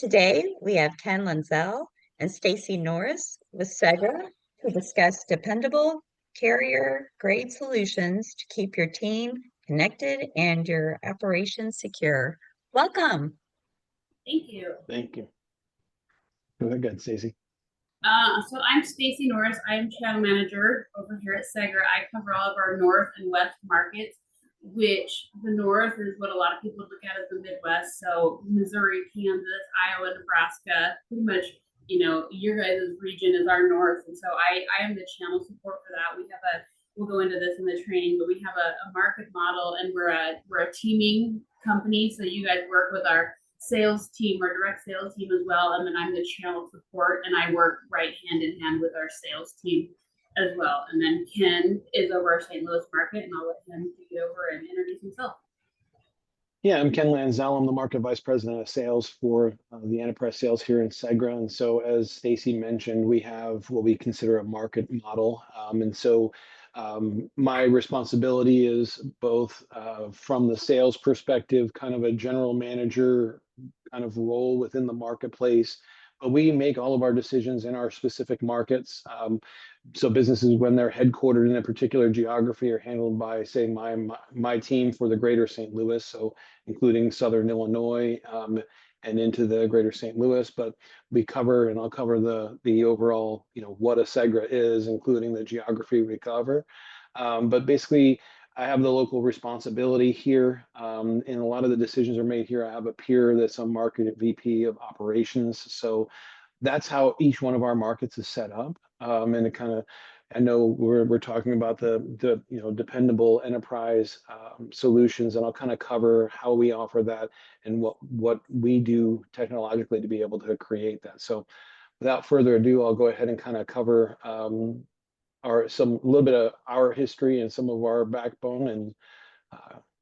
Today, we have Ken Lenzel and Stacy Norris with Segra to discuss dependable carrier-grade solutions to keep your team connected and your operations secure. Welcome. Thank you. Thank you. Go ahead, Stacey. So I'm Stacy Norris. I am channel manager over here at Segra. I cover all of our north and west markets, which the north is what a lot of people look at as the Midwest. So Missouri, Kansas, Iowa, Nebraska, pretty much, your guys' region is our north. And so I am the channel support for that. We'll go into this in the training, but we have a market model, and we're a teaming company. So you guys work with our sales team or direct sales team as well, and then I'm the channel support, and I work right hand in hand with our sales team as well. And then Ken is over our St. Louis market, and I'll let him take it over and introduce himself. Yeah, I'm Ken Lanzell. I'm the market vice president of sales for the enterprise sales here in Segra. And so, as Stacy mentioned, we have what we consider a market model. My responsibility is both from the sales perspective, kind of a general manager kind of role within the marketplace, but we make all of our decisions in our specific markets. So businesses, when they're headquartered in a particular geography, are handled by, say, my team for the greater St. Louis, so including Southern Illinois and into the greater St. Louis. But we cover, and I'll cover the overall, what a Segra is, including the geography we cover. But basically, I have the local responsibility here, and a lot of the decisions are made here. I have a peer that's a market VP of operations, so that's how each one of our markets is set up. And it kind of, I know we're talking about the dependable enterprise solutions, and I'll kind of cover how we offer that and what we do technologically to be able to create that. So, without further ado, I'll go ahead and kind of cover a little bit of our history and some of our backbone, and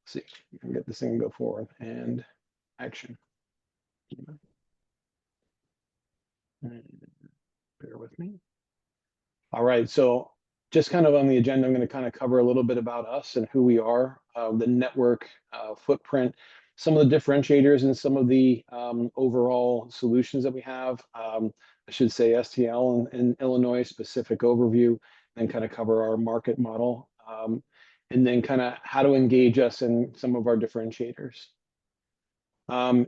see if we can get this thing to go forward and action. Bear with me. All right, so just kind of on the agenda, I'm going to kind of cover a little bit about us and who we are, the network footprint, some of the differentiators, and some of the overall solutions that we have. I should say STL in Illinois specific overview, then kind of cover our market model, and then kind of how to engage us in some of our differentiators.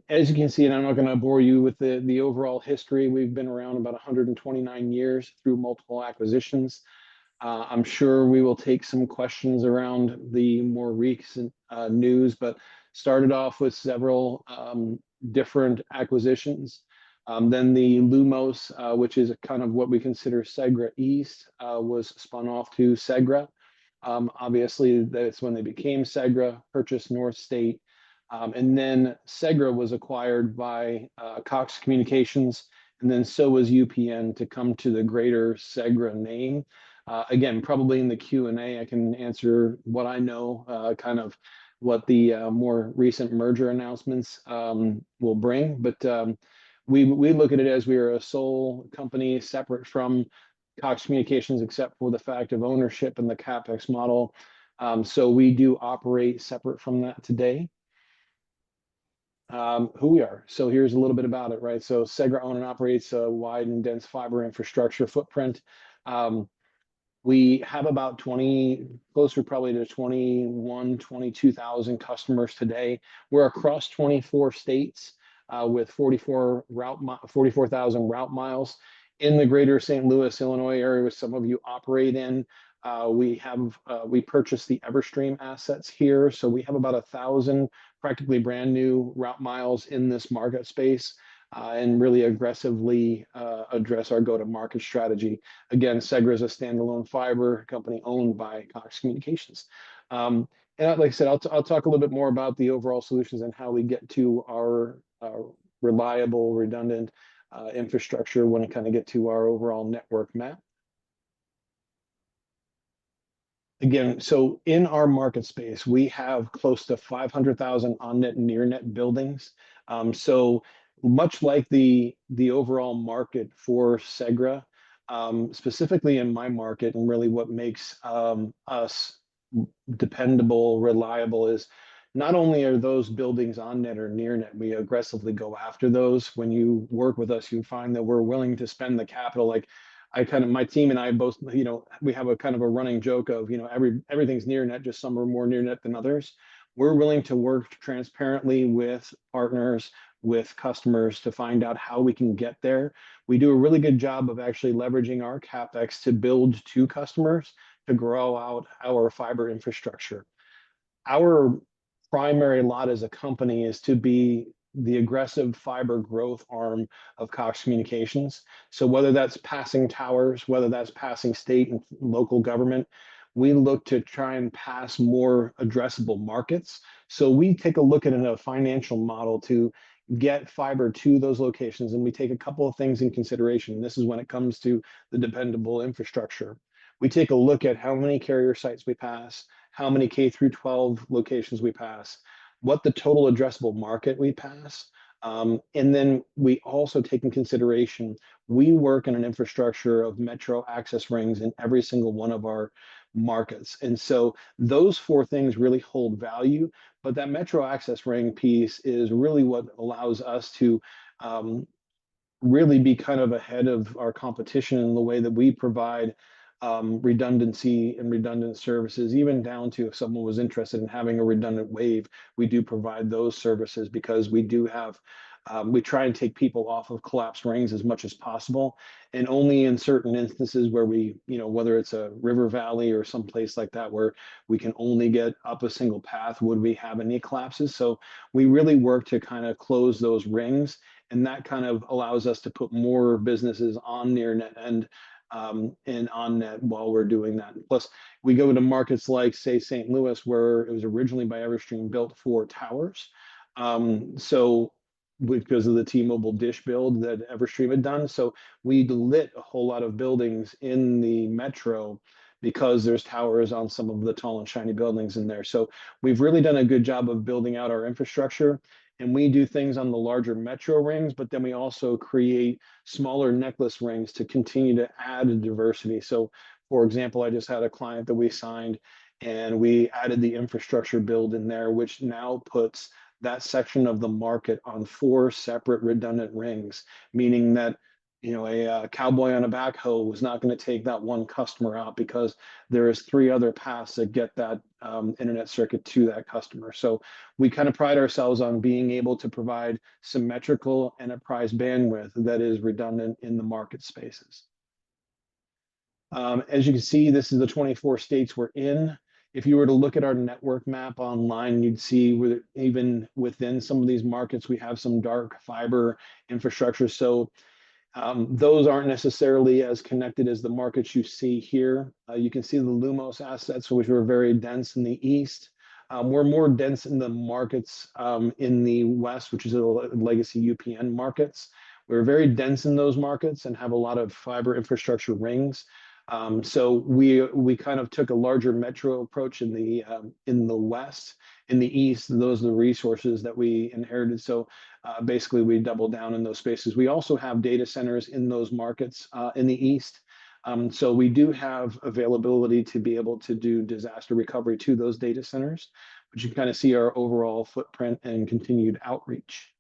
As you can see, and I'm not going to bore you with the overall history, we've been around about 129 years through multiple acquisitions. I'm sure we will take some questions around the more recent news, but started off with several different acquisitions. Then the Lumos, which is kind of what we consider Segra East, was spun off to Segra. Obviously, that's when they became Segra, purchased North State. And then Segra was acquired by Cox Communications, and then so was UPN to come to the greater Segra name. Again, probably in the Q&A, I can answer what I know, kind of what the more recent merger announcements will bring. But we look at it as we are a sole company separate from Cox Communications, except for the fact of ownership and the CapEx model. So we do operate separate from that today. Who we are. So here's a little bit about it, right? So Segra owns and operates a wide and dense fiber infrastructure footprint. We have about closer probably to 22,000 customers today. We're across 24 states with 44,000 route miles. In the greater St. Louis, Illinois area, which some of you operate in, we purchased the Everstream assets here. So we have about 1,000 practically brand new route miles in this market space, and really aggressively address our go-to-market strategy. Again, Segra is a standalone fiber company owned by Cox Communications. And like I said, I'll talk a little bit more about the overall solutions and how we get to our reliable, redundant infrastructure when we kind of get to our overall network map. Again, so in our market space, we have close to 500,000 on-net and near-net buildings. So much like the overall market for Segra, specifically in my market, and really what makes us dependable, reliable is not only are those buildings on net or near net, we aggressively go after those. When you work with us, you find that we're willing to spend the capital. Like my team and I both, we have a kind of a running joke of, everything's near net, just some are more near net than others. We're willing to work transparently with partners, with customers to find out how we can get there. We do a really good job of actually leveraging our CapEx to build to customers to grow out our fiber infrastructure. Our primary lot as a company is to be the aggressive fiber growth arm of Cox Communications. So whether that's passing towers, whether that's passing state and local government, we look to try and pass more addressable markets. So we take a look at a financial model to get fiber to those locations, and we take a couple of things in consideration. This is when it comes to the dependable infrastructure. We take a look at how many carrier sites we pass, how many K through 12 locations we pass, what the total addressable market we pass. And then we also take in consideration, we work in an infrastructure of metro access rings in every single one of our markets. And so those four things really hold value, but that metro access ring piece is really what allows us to really be kind of ahead of our competition in the way that we provide redundancy and redundant services, even down to if someone was interested in having a redundant wave, we do provide those services because we do have, we try and take people off of collapsed rings as much as possible. And only in certain instances where we, whether it's a river valley or someplace like that, where we can only get up a single path, would we have any collapses. So we really work to kind of close those rings. And that kind of allows us to put more businesses on near net and on net while we're doing that. Plus, we go to markets like, say, St. Louis, where it was originally by Everstream built for towers. So because of the T-Mobile dish build that Everstream had done. So we lit a whole lot of buildings in the metro because there's towers on some of the tall and shiny buildings in there. So we've really done a good job of building out our infrastructure. And we do things on the larger metro rings, but then we also create smaller necklace rings to continue to add diversity. So, for example, I just had a client that we signed and we added the infrastructure build in there, which now puts that section of the market on 4 separate redundant rings, meaning that a cowboy on a backhoe was not going to take that one customer out because there is 3 other paths that get that internet circuit to that customer. So we kind of pride ourselves on being able to provide symmetrical enterprise bandwidth that is redundant in the market spaces. As you can see, this is the 24 states we're in. If you were to look at our network map online, you'd see even within some of these markets, we have some dark fiber infrastructure. So those aren't necessarily as connected as the markets you see here. You can see the Lumos assets, which are very dense in the east. We're more dense in the markets in the west, which is the legacy UPN markets. We're very dense in those markets and have a lot of fiber infrastructure rings. So we kind of took a larger metro approach in the west. In the east, those are the resources that we inherited. So basically, we doubled down in those spaces. We also have data centers in those markets in the east. So we do have availability to be able to do disaster recovery to those data centers, but you can kind of see our overall footprint and continued outreach.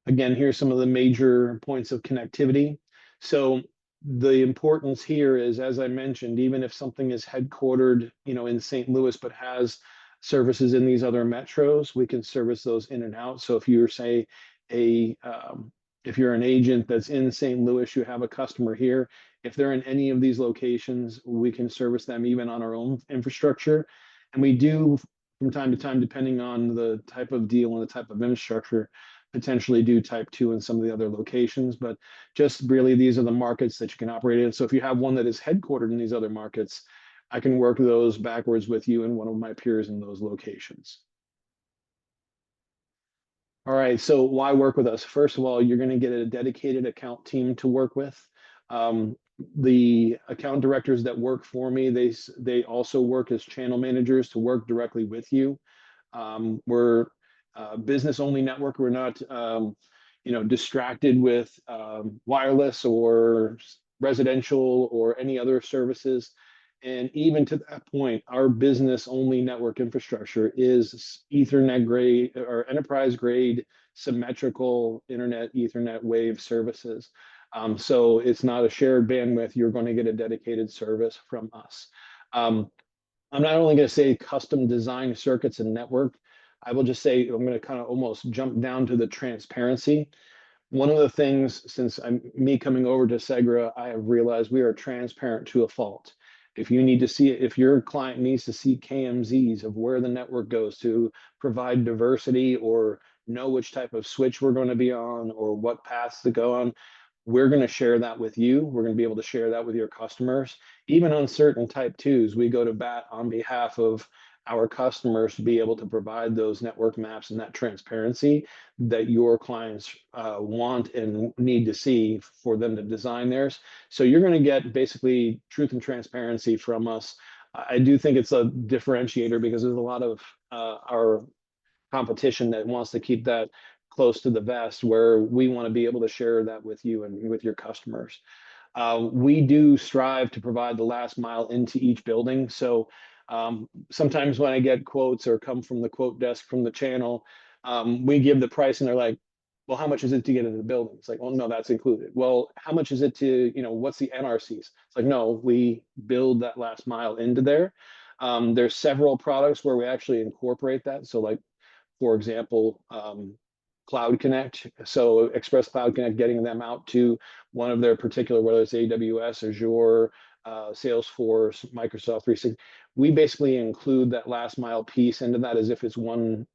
Again, here's some of the major points of connectivity. So the importance here is, as I mentioned, even if something is headquartered, in St. Louis, but has services in these other metros, we can service those in and out. So if you're, say, if you're an agent that's in St. Louis, you have a customer here, if they're in any of these locations, we can service them even on our own infrastructure. And we do, from time to time, depending on the type of deal and the type of infrastructure, potentially do type 2 in some of the other locations, but just really these are the markets that you can operate in. So if you have one that is headquartered in these other markets, I can work those backwards with you and one of my peers in those locations. All right, so why work with us? First of all, you're going to get a dedicated account team to work with. The account directors that work for me, they also work as channel managers to work directly with you. We're business only network. We're not, distracted with wireless or residential or any other services. And even to that point, our business only network infrastructure is Ethernet grade or enterprise grade symmetrical internet Ethernet wave services. So it's not a shared bandwidth. You're going to get a dedicated service from us. I'm not only going to say custom design circuits and network, I will just say I'm going to kind of almost jump down to the transparency. One of the things since me coming over to Segra, I have realized we are transparent to a fault. If you need to see it, if your client needs to see KMZs of where the network goes to provide diversity or know which type of switch we're going to be on or what paths to go on, we're going to share that with you. We're going to be able to share that with your customers. Even on certain type twos, we go to bat on behalf of our customers to be able to provide those network maps and that transparency that your clients want and need to see for them to design theirs. So you're going to get basically truth and transparency from us. I do think it's a differentiator because there's a lot of our competition that wants to keep that close to the vest, where we want to be able to share that with you and with your customers. We do strive to provide the last mile into each building. So sometimes when I get quotes or come from the quote desk from the channel, we give the price and they're like, well, how much is it to get into the building? It's like, well, no, that's included. Well, how much is it to, what's the NRCs? It's like, no, we build that last mile into there. There's several products where we actually incorporate that. So like, for example, Cloud Connect. So Express Cloud Connect, getting them out to one of their particular, whether it's AWS, Azure, Salesforce, Microsoft 360. We basically include that last mile piece into that as if it's one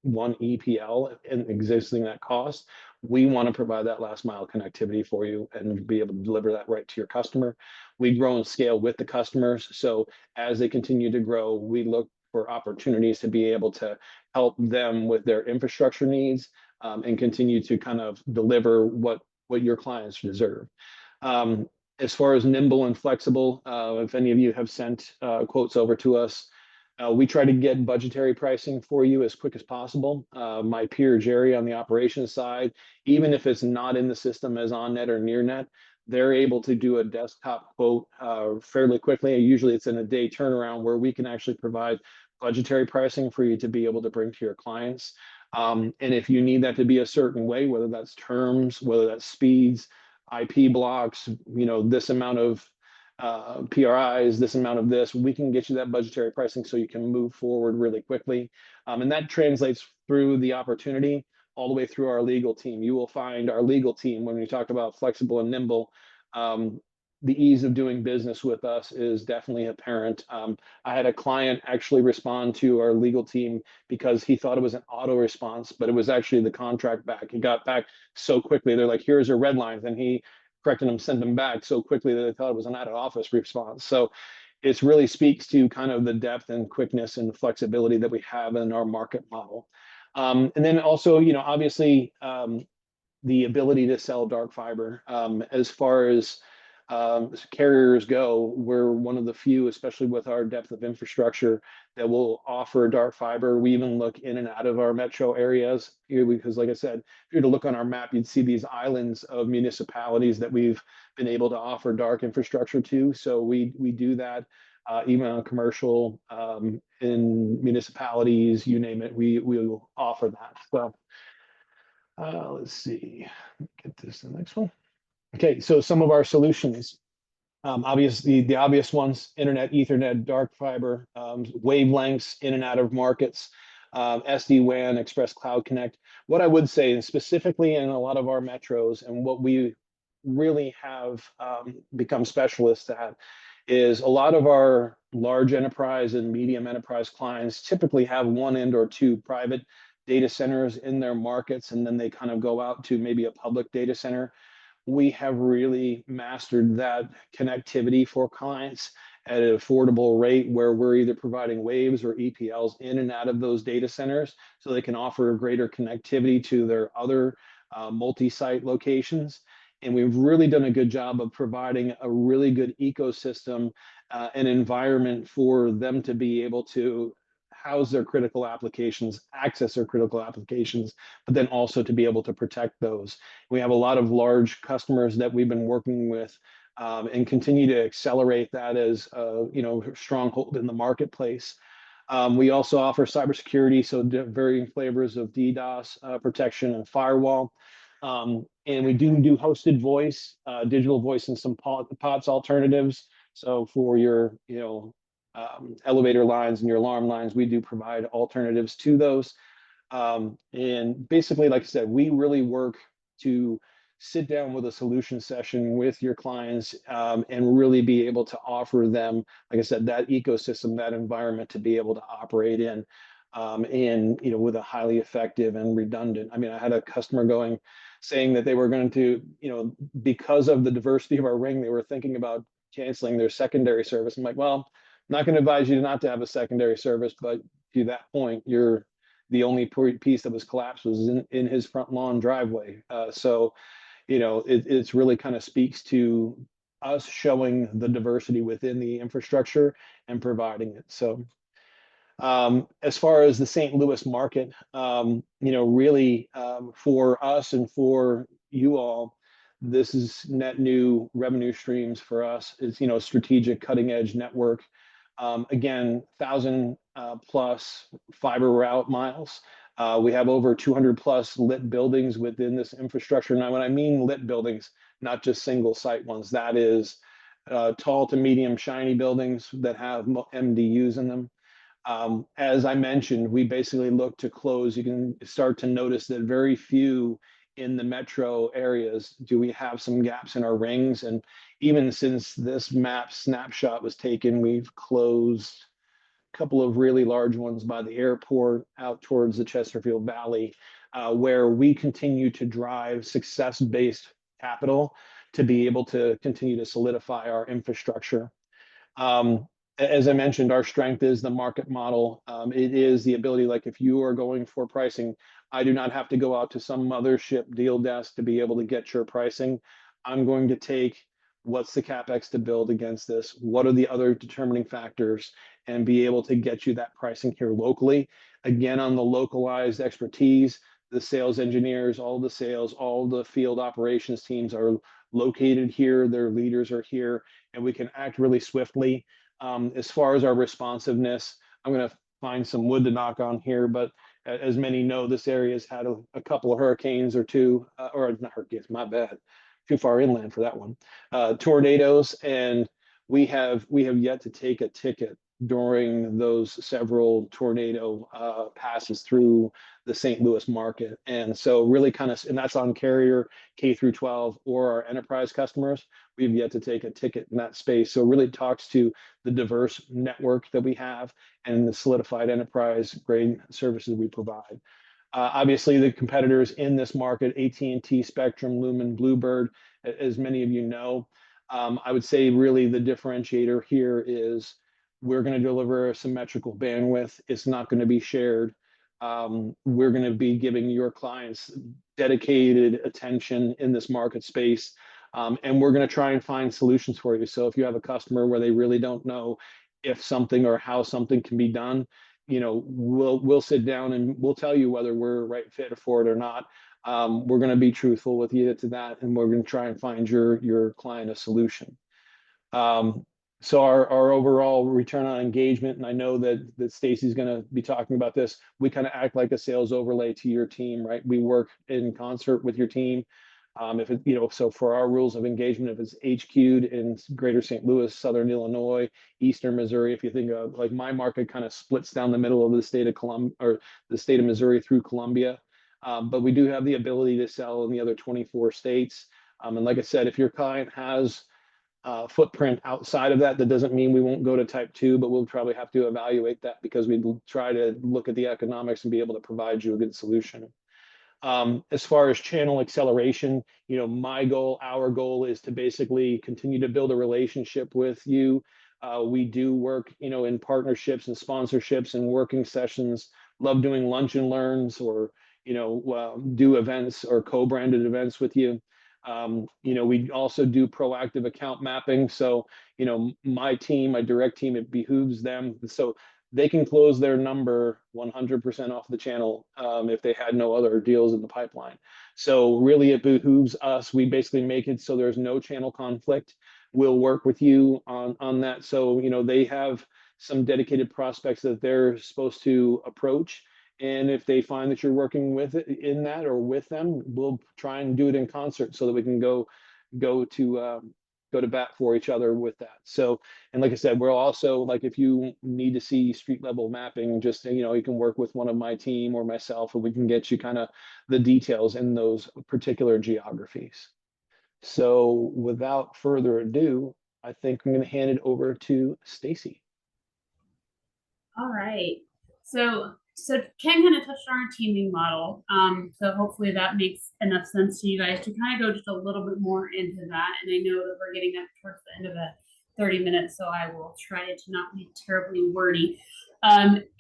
EPL and existing that cost. We want to provide that last mile connectivity for you and be able to deliver that right to your customer. We grow and scale with the customers. So as they continue to grow, we look for opportunities to be able to help them with their infrastructure needs and continue to kind of deliver what your clients deserve. As far as nimble and flexible, if any of you have sent quotes over to us, we try to get budgetary pricing for you as quick as possible. My peer Jerry on the operations side, even if it's not in the system as on-net or near-net, they're able to do a desktop quote fairly quickly. Usually it's in a day turnaround where we can actually provide budgetary pricing for you to be able to bring to your clients. And if you need that to be a certain way, whether that's terms, whether that's speeds, IP blocks, this amount of PRIs, this amount of this, we can get you that budgetary pricing so you can move forward really quickly. And that translates through the opportunity all the way through our legal team. You will find our legal team, when we talk about flexible and nimble, the ease of doing business with us is definitely apparent. I had a client actually respond to our legal team because he thought it was an auto response, but it was actually the contract back. He got back so quickly. They're like, here's your red lines. And he corrected them, sent them back so quickly that they thought it was an out of office response. So it really speaks to kind of the depth and quickness and flexibility that we have in our market model. And then also, obviously, the ability to sell dark fiber. As far as carriers go, we're one of the few, especially with our depth of infrastructure, that will offer dark fiber. We even look in and out of our metro areas because, like I said, if you were to look on our map, you'd see these islands of municipalities that we've been able to offer dark infrastructure to. So we do that even on commercial, in municipalities, you name it, we will offer that. So let's see, get this to the next one. Okay, so some of our solutions, obviously the obvious ones: internet, Ethernet, dark fiber, wavelengths in and out of markets, SD-WAN, Express Cloud Connect. What I would say, and specifically in a lot of our metros, and what we really have become specialists at, is a lot of our large enterprise and medium enterprise clients typically have one end or two private data centers in their markets, and then they kind of go out to maybe a public data center. We have really mastered that connectivity for clients at an affordable rate, where we're either providing waves or EPLs in and out of those data centers so they can offer greater connectivity to their other multi-site locations. And we've really done a good job of providing a really good ecosystem, an environment for them to be able to house their critical applications, access their critical applications, but then also to be able to protect those. We have a lot of large customers that we've been working with, and continue to accelerate that as a stronghold in the marketplace. We also offer cybersecurity, so varying flavors of DDoS protection and firewall. And we do hosted voice, digital voice, and some POTS alternatives. So for your elevator lines and your alarm lines, we do provide alternatives to those. And basically, like I said, we really work to sit down with a solution session with your clients, and really be able to offer them, like I said, that ecosystem, that environment to be able to operate in, and with a highly effective and redundant. I mean, I had a customer saying that they were going to, because of the diversity of our ring, they were thinking about canceling their secondary service. I'm like, well, I'm not going to advise you not to have a secondary service, but to that point, the only piece that was collapsed was in his front lawn driveway. So it's really kind of speaks to us showing the diversity within the infrastructure and providing it. So as far as the St. Louis market, really, for us and for you all, this is net new revenue streams for us. It's strategic cutting edge network. Again, 1,000 plus fiber route miles. We have over 200 plus lit buildings within this infrastructure. Now, when I mean lit buildings, not just single site ones, that is tall to medium shiny buildings that have MDUs in them. As I mentioned, we basically look to close. You can start to notice that very few in the metro areas do we have some gaps in our rings. And even since this map snapshot was taken, we've closed a couple of really large ones by the airport out towards the Chesterfield Valley, where we continue to drive success-based capital to be able to continue to solidify our infrastructure. As I mentioned, our strength is the market model. It is the ability, like if you are going for pricing, I do not have to go out to some mothership deal desk to be able to get your pricing. I'm going to take what's the CapEx to build against this, what are the other determining factors, and be able to get you that pricing here locally. Again, on the localized expertise, the sales engineers, all the sales, all the field operations teams are located here, their leaders are here, and we can act really swiftly. As far as our responsiveness, I'm going to find some wood to knock on here, but as many know, this area has had a couple of hurricanes or two, or not hurricanes, my bad, too far inland for that one, tornadoes, and we have yet to take a ticket during those several tornado passes through the St. Louis market. And so really and that's on carrier K through 12 or our enterprise customers. We've yet to take a ticket in that space. So it really talks to the diverse network that we have and the solidified enterprise grade services we provide. Obviously, the competitors in this market, AT&T, Spectrum, Lumen, Bluebird, as many of you know, I would say really the differentiator here is we're going to deliver a symmetrical bandwidth. It's not going to be shared. We're going to be giving your clients dedicated attention in this market space. And we're going to try and find solutions for you. So if you have a customer where they really don't know if something or how something can be done, we'll sit down and we'll tell you whether we're right fit for it or not. We're going to be truthful with you to that, and we're going to try and find your client a solution. So our overall return on engagement, and I know that Stacy's going to be talking about this, we kind of act like a sales overlay to your team, right? We work in concert with your team. If it, so for our rules of engagement, if it's HQ'd in Greater St. Louis, Southern Illinois, Eastern Missouri, if you think of like my market kind of splits down the middle of the state of Columbia or the state of Missouri through Columbia. But we do have the ability to sell in the other 24 states. And like I said, if your client has footprint outside of that, that doesn't mean we won't go to type 2, but we'll probably have to evaluate that because we try to look at the economics and be able to provide you a good solution. As far as channel acceleration, my goal, our goal is to basically continue to build a relationship with you. We do work, in partnerships and sponsorships and working sessions, love doing lunch and learns or, do events or co-branded events with you. We also do proactive account mapping. So, my team, my direct team, it behooves them. So they can close their number 100% off the channel if they had no other deals in the pipeline. So really it behooves us. We basically make it so there's no channel conflict. We'll work with you on that. So, they have some dedicated prospects that they're supposed to approach. And if they find that you're working with it in that or with them, we'll try and do it in concert so that we can go to bat for each other with that. So, and like I said, we're also like, if you need to see street level mapping, just, you can work with one of my team or myself, and we can get you kind of the details in those particular geographies. So without further ado, I think I'm going to hand it over to Stacy. All right. So Ken kind of touched on our teaming model. So hopefully that makes enough sense to you guys to kind of go just a little bit more into that. And I know that we're getting up towards the end of the 30 minutes, so I will try to not be terribly wordy.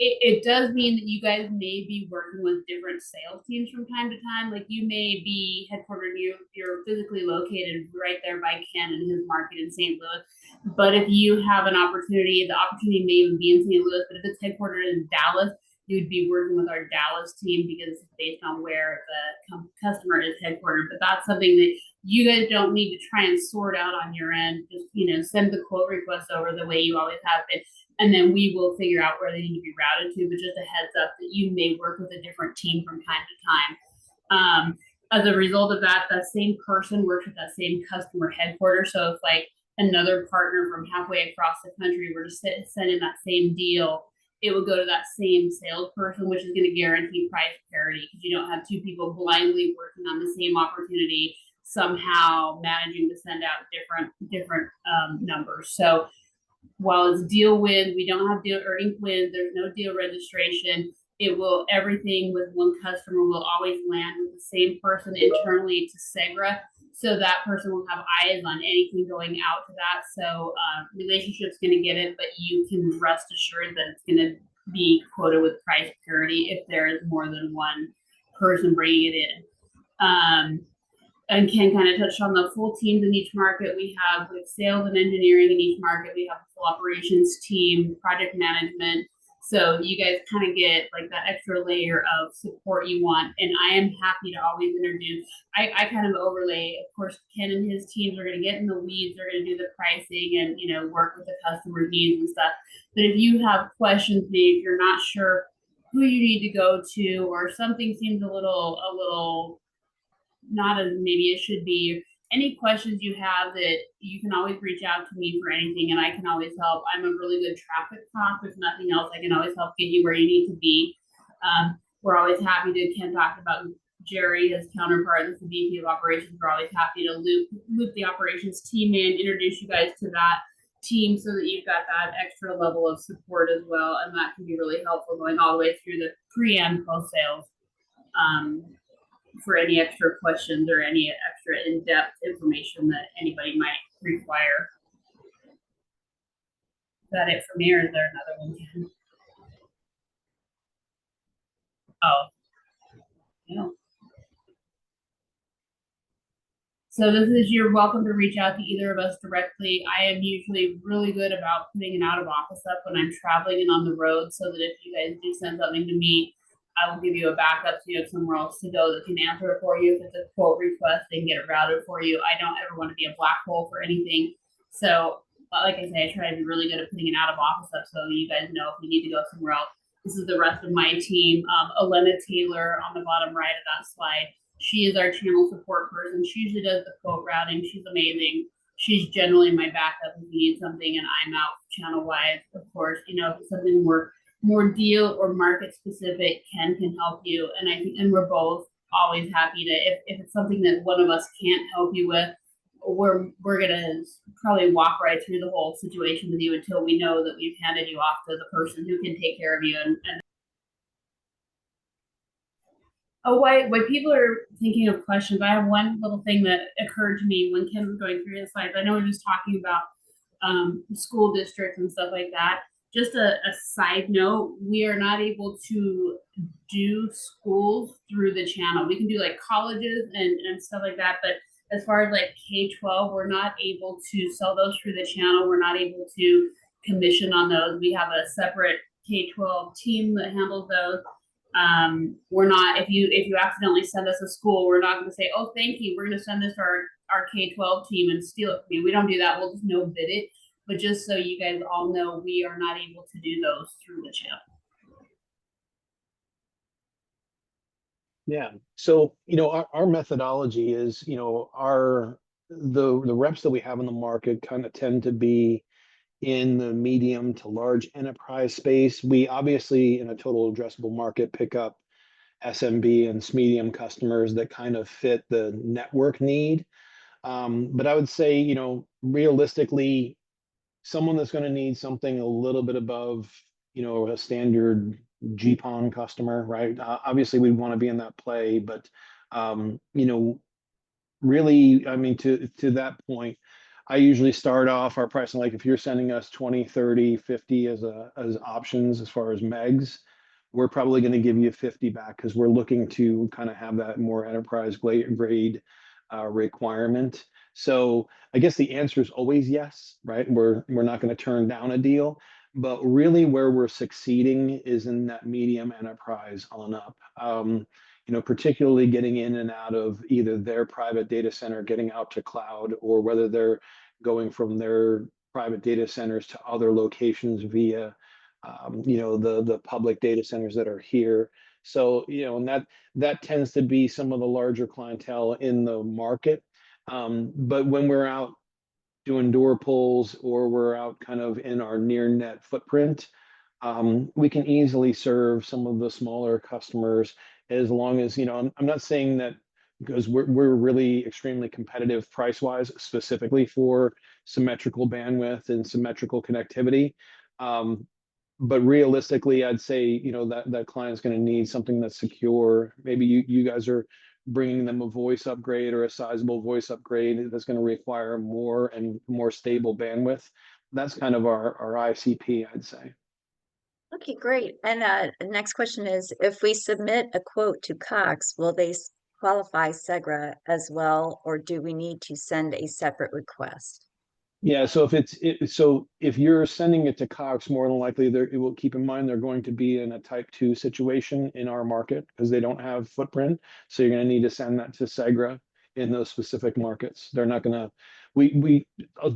It does mean that you guys may be working with different sales teams from time to time. Like you may be headquartered, you're physically located right there by Ken and his market in St. Louis. But if you have an opportunity, the opportunity may even be in St. Louis, but if it's headquartered in Dallas, you would be working with our Dallas team because it's based on where the customer is headquartered. But that's something that you guys don't need to try and sort out on your end. Just, send the quote request over the way you always have been. And then we will figure out where they need to be routed to. But just a heads up that you may work with a different team from time to time. As a result of that, that same person works with that same customer headquarters. So if like another partner from halfway across the country were to send in that same deal, it would go to that same salesperson, which is going to guarantee price parity because you don't have two people blindly working on the same opportunity, somehow managing to send out different numbers. So while it's deal wins, we don't have deal earning wins. There's no deal registration. Everything with one customer will always land with the same person internally to Segra. So that person will have eyes on anything going out to that. So relationship's going to get it, but you can rest assured that it's going to be quoted with price parity if there is more than one person bringing it in. And Ken kind of touched on the full teams in each market. We have sales and engineering in each market. We have a full operations team, project management. So you guys kind of get like that extra layer of support you want. And I am happy to always introduce, I kind of overlay, of course, Ken and his teams are going to get in the weeds. They're going to do the pricing and, work with the customer needs and stuff. But if you have questions, maybe if you're not sure who you need to go to, or something seems a little not as maybe it should be, any questions you have, that you can always reach out to me for anything, and I can always help. I'm a really good traffic cop. If nothing else, I can always help get you where you need to be. We're always happy to, Ken talked about Jerry, his counterpart, as the VP of operations. We're always happy to loop the operations team in, introduce you guys to that team so that you've got that extra level of support as well. And that can be really helpful going all the way through the pre and post sales. For any extra questions or any extra in-depth information that anybody might require. Is that it for me, or is there another one, Ken? Oh, no. So this is, you're welcome to reach out to either of us directly. I am usually really good about putting an out of office up when I'm traveling and on the road, so that if you guys do send something to me, I will give you a backup so you have somewhere else to go that can answer it for you. If it's a quote request, they can get it routed for you. I don't ever want to be a black hole for anything. So like I say, I try to be really good at putting an out of office up so you guys know if we need to go somewhere else. This is the rest of my team. Elena Taylor on the bottom right of that slide. She is our channel support person. She usually does the quote routing. She's amazing. She's generally my backup if you need something and I'm out channel wise. Of course, if it's something more deal or market specific, Ken can help you. And I think, and we're both always happy to, if it's something that one of us can't help you with, we're gonna probably walk right through the whole situation with you until we know that we've handed you off to the person who can take care of you. And why people are thinking of questions, I have one little thing that occurred to me when Ken was going through his slides. I know he was talking about school districts and stuff like that. Just a side note, we are not able to do schools through the channel. We can do like colleges and stuff like that, but as far as like K-12, we're not able to sell those through the channel. We're not able to commission on those. We have a separate K-12 team that handles those. We're not, if you accidentally send us a school, we're not going to say, oh, thank you, we're going to send this to our K-12 team and steal it from you. We don't do that. We'll just no bid it. But just so you guys all know, we are not able to do those through the chip. Yeah. So, our methodology is, the reps that we have in the market kind of tend to be in the medium to large enterprise space. We obviously, in a total addressable market, pick up SMB and medium customers that kind of fit the network need. But I would say, realistically, someone that's going to need something a little bit above, a standard GPON customer, right? Obviously, we'd want to be in that play, but really, I mean, to that point, I usually start off our pricing, like if you're sending us 20, 30, 50 as options as far as megs, we're probably going to give you 50 back because we're looking to kind of have that more enterprise grade requirement. So I guess the answer is always yes, right? We're not going to turn down a deal, but really where we're succeeding is in that medium enterprise on up. Particularly getting in and out of either their private data center, getting out to cloud, or whether they're going from their private data centers to other locations via, the public data centers that are here. So, and that tends to be some of the larger clientele in the market. But when we're out doing door pulls or we're out kind of in our near net footprint, we can easily serve some of the smaller customers as long as, I'm not saying that because we're really extremely competitive price wise, specifically for symmetrical bandwidth and symmetrical connectivity. But realistically, I'd say, that client's going to need something that's secure. Maybe you guys are bringing them a voice upgrade or a sizable voice upgrade that's going to require more and more stable bandwidth. That's kind of our ICP, I'd say. Okay, great. And next question is, if we submit a quote to Cox, will they qualify Segra as well, or do we need to send a separate request? Yeah, so if you're sending it to Cox, more than likely it will keep in mind they're going to be in a type 2 situation in our market because they don't have footprint. So you're going to need to send that to Segra in those specific markets. They're not going to,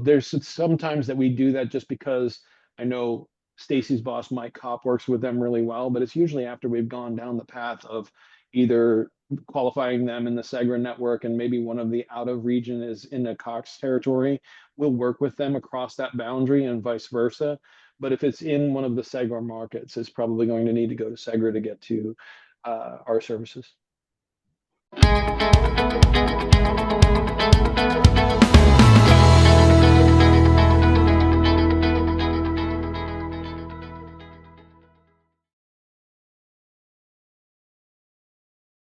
there's sometimes that we do that just because I know Stacy's boss, Mike Kopp, works with them really well, but it's usually after we've gone down the path of either qualifying them in the Segra network and maybe one of the out of region is in the Cox territory. We'll work with them across that boundary and vice versa. But if it's in one of the Segra markets, it's probably going to need to go to Segra to get to our services.